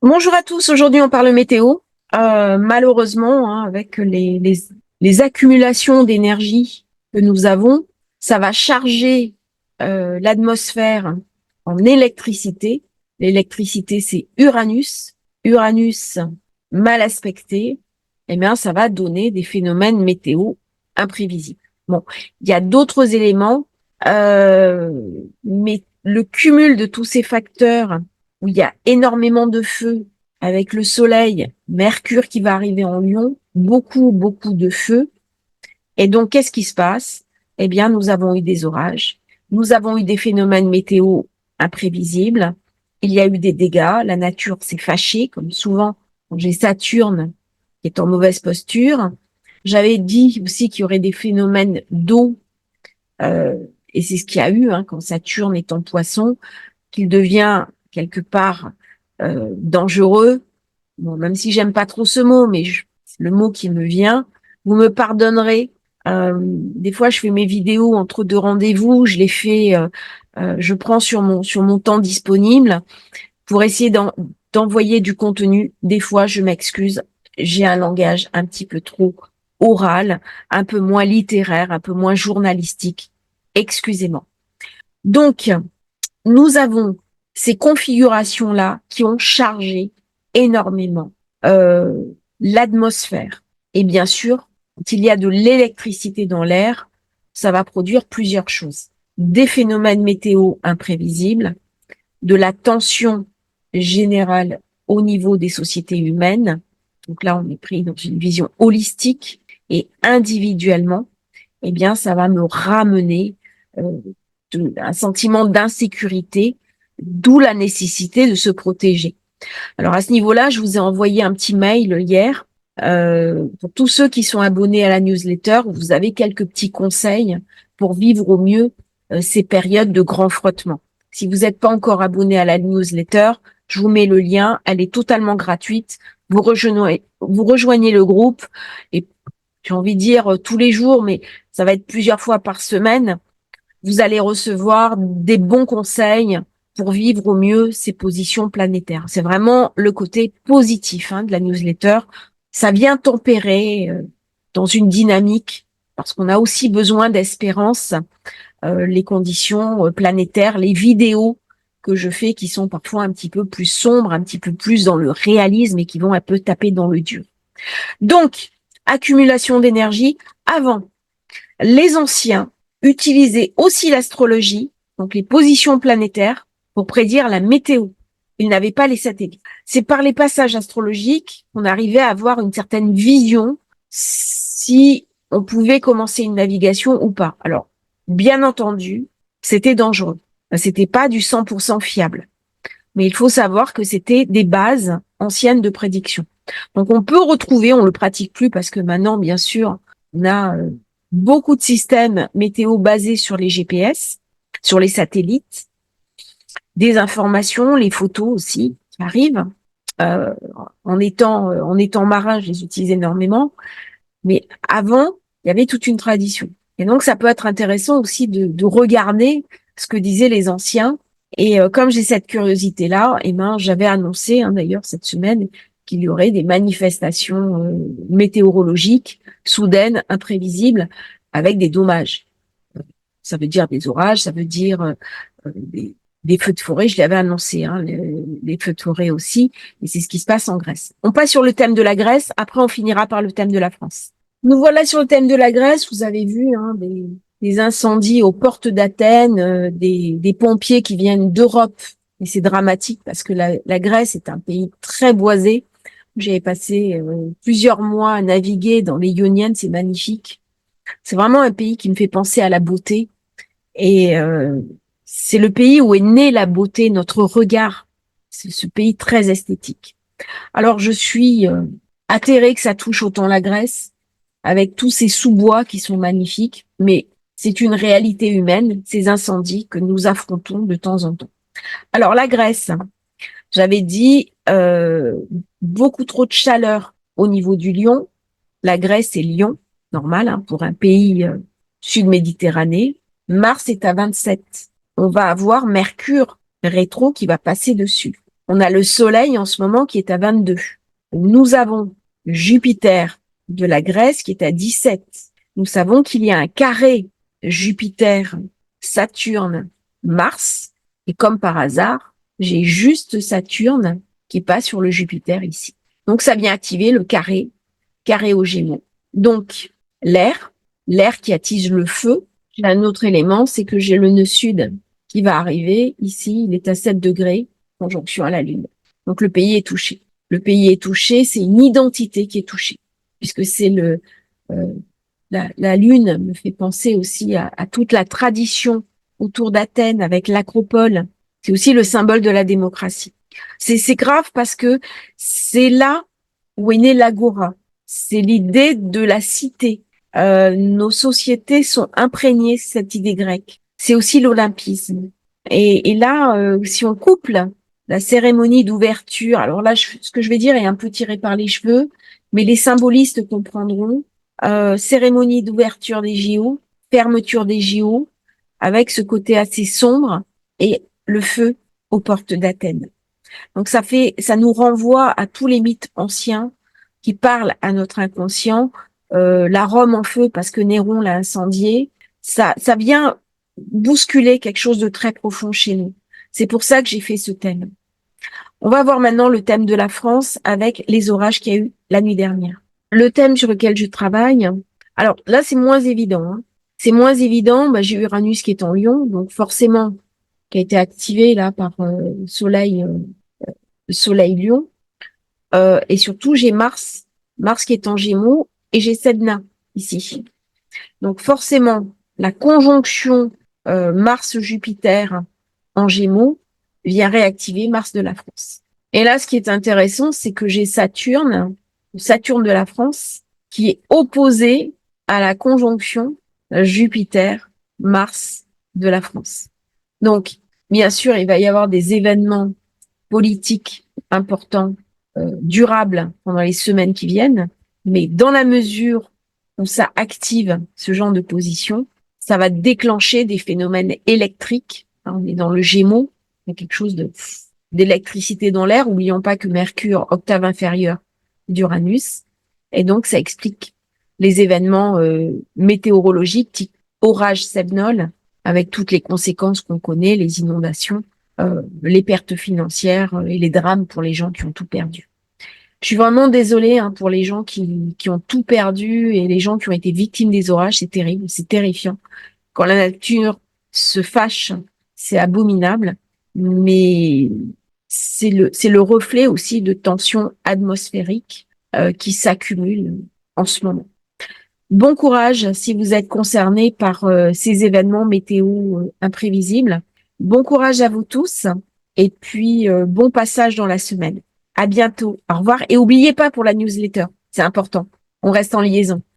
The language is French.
Bonjour à tous, aujourd'hui on parle météo. Malheureusement, hein, avec les accumulations d'énergie que nous avons, ça va charger l'atmosphère en électricité. L'électricité, c'est Uranus. Uranus mal aspecté, eh bien, ça va donner des phénomènes météo imprévisibles. Bon, il y a d'autres éléments, euh, mais le cumul de tous ces facteurs où il y a énormément de feu, avec le soleil, Mercure qui va arriver en Lion, beaucoup de feu. Et donc, qu'est-ce qui se passe? Eh bien, nous avons eu des orages, nous avons eu des phénomènes météo imprévisibles, il y a eu des dégâts, la nature s'est fâchée, comme souvent quand j'ai Saturne qui est en mauvaise posture. J'avais dit aussi qu'il y aurait des phénomènes d'eau, euh, et c'est ce qu'il y a eu hein, quand Saturne est en Poisson, qu'il devient quelque part dangereux. Bon, même si j'aime pas trop ce mot, mais c'est le mot qui me vient. Vous me pardonnerez. Des fois, je fais mes vidéos entre deux rendez-vous. Je les fais, je prends sur mon temps disponible pour essayer d'envoyer du contenu. Des fois, je m'excuse. J'ai un langage un petit peu trop oral, un peu moins littéraire, un peu moins journalistique. Excusez-moi. Donc, nous avons ces configurations-là qui ont chargé énormément euh, l'atmosphère. Et bien sûr, quand il y a de l'électricité dans l'air, ça va produire plusieurs choses. Des phénomènes météo imprévisibles, de la tension générale au niveau des sociétés humaines. Donc là, on est pris dans une vision holistique et individuellement, eh bien, ça va me ramener euh, un sentiment d'insécurité, d'où la nécessité de se protéger. Alors à ce niveau-là, je vous ai envoyé un petit mail hier. Pour tous ceux qui sont abonnés à la newsletter, vous avez quelques petits conseils pour vivre au mieux ces périodes de grand frottement. Si vous n'êtes pas encore abonné à la newsletter, je vous mets le lien. Elle est totalement gratuite. Vous rejoignez le groupe et j'ai envie de dire tous les jours, mais ça va être plusieurs fois par semaine. Vous allez recevoir des bons conseils pour vivre au mieux ces positions planétaires. C'est vraiment le côté positif de la newsletter. Ça vient tempérer dans une dynamique, parce qu'on a aussi besoin d'espérance, les conditions planétaires, les vidéos que je fais qui sont parfois un petit peu plus sombres, un petit peu plus dans le réalisme et qui vont un peu taper dans le dur. Donc, accumulation d'énergie. Avant, les anciens utilisaient aussi l'astrologie, donc les positions planétaires, pour prédire la météo. Ils n'avaient pas les satellites. C'est par les passages astrologiques qu'on arrivait à avoir une certaine vision si on pouvait commencer une navigation ou pas. Alors, bien entendu, c'était dangereux. C'était pas du 100% fiable. Mais il faut savoir que c'était des bases anciennes de prédiction. Donc on peut retrouver, on le pratique plus parce que maintenant, bien sûr, on a beaucoup de systèmes météo basés sur les GPS, sur les satellites, des informations, les photos aussi qui arrivent. Euh, en étant marin, je les utilise énormément. Mais avant, il y avait toute une tradition. Et donc, ça peut être intéressant aussi de regarder ce que disaient les anciens. Et comme j'ai cette curiosité-là, eh ben, j'avais annoncé d'ailleurs cette semaine qu'il y aurait des manifestations météorologiques soudaines, imprévisibles, avec des dommages. Ça veut dire des orages, ça veut dire des feux de forêt. Je l'avais annoncé, les feux de forêt aussi. Et c'est ce qui se passe en Grèce. On passe sur le thème de la Grèce. Après, on finira par le thème de la France. Nous voilà sur le thème de la Grèce. Vous avez vu des incendies aux portes d'Athènes, des pompiers qui viennent d'Europe. Et c'est dramatique parce que la Grèce est un pays très boisé. J'avais passé plusieurs mois à naviguer dans les Ioniennes, c'est magnifique. C'est vraiment un pays qui me fait penser à la beauté. Et c'est le pays où est née la beauté, notre regard. C'est ce pays très esthétique. Alors je suis atterrée que ça touche autant la Grèce avec tous ces sous-bois qui sont magnifiques, mais c'est une réalité humaine, ces incendies que nous affrontons de temps en temps. Alors la Grèce, j'avais dit beaucoup trop de chaleur au niveau du Lion. La Grèce est Lion, normal pour un pays sud-méditerranéen. Mars est à 27. On va avoir Mercure rétro qui va passer dessus. On a le Soleil en ce moment qui est à 22. Nous avons Jupiter de la Grèce qui est à 17. Nous savons qu'il y a un carré Jupiter, Saturne, Mars. Et comme par hasard, j'ai juste Saturne qui est pas sur le Jupiter ici. Donc ça vient activer le carré aux Gémeaux. Donc l'air qui attise le feu. J'ai un autre élément, c'est que j'ai le nœud sud qui va arriver. Ici, il est à 7 degrés, conjonction à la Lune. Donc le pays est touché. Le pays est touché, c'est une identité qui est touchée, puisque c'est la Lune me fait penser aussi à toute la tradition autour d'Athènes avec l'acropole. C'est aussi le symbole de la démocratie. C'est grave parce que c'est là où est née l'agora. C'est l'idée de la cité. Nos sociétés sont imprégnées de cette idée grecque. C'est aussi l'olympisme. Et là, si on couple la cérémonie d'ouverture, alors là, ce que je vais dire est un peu tiré par les cheveux, mais les symbolistes comprendront. Cérémonie d'ouverture des JO, fermeture des JO, avec ce côté assez sombre et le feu aux portes d'Athènes. Donc ça nous renvoie à tous les mythes anciens qui parlent à notre inconscient. La Rome en feu parce que Néron l'a incendiée. Ça vient bousculer quelque chose de très profond chez nous. C'est pour ça que j'ai fait ce thème. On va voir maintenant le thème de la France avec les orages qu'il y a eu la nuit dernière. Le thème sur lequel je travaille, alors là c'est moins évident. C'est moins évident. J'ai Uranus qui est en Lion, donc forcément qui a été activé là par Soleil Lion. Et surtout j'ai Mars qui est en Gémeaux et j'ai Sedna ici. Donc forcément la conjonction Mars-Jupiter en Gémeaux vient réactiver Mars de la France. Et là, ce qui est intéressant, c'est que j'ai Saturne de la France, qui est opposé à la conjonction Jupiter-Mars de la France. Donc, bien sûr, il va y avoir des événements politiques importants, durables pendant les semaines qui viennent, mais dans la mesure où ça active ce genre de position, ça va déclencher des phénomènes électriques. On est dans le Gémeaux, il y a quelque chose d'électricité dans l'air. N'oublions pas que Mercure, octave inférieure d'Uranus, et donc ça explique les événements météorologiques type orage Sebnol, avec toutes les conséquences qu'on connaît, les inondations, les pertes financières et les drames pour les gens qui ont tout perdu. Je suis vraiment désolée pour les gens qui ont tout perdu et les gens qui ont été victimes des orages. C'est terrible, c'est terrifiant. Quand la nature se fâche, c'est abominable, mais c'est le reflet aussi de tensions atmosphériques qui s'accumulent en ce moment. Bon courage si vous êtes concerné par ces événements météo imprévisibles. Bon courage à vous tous et puis bon passage dans la semaine. À bientôt. Au revoir et n'oubliez pas pour la newsletter, c'est important. On reste en liaison.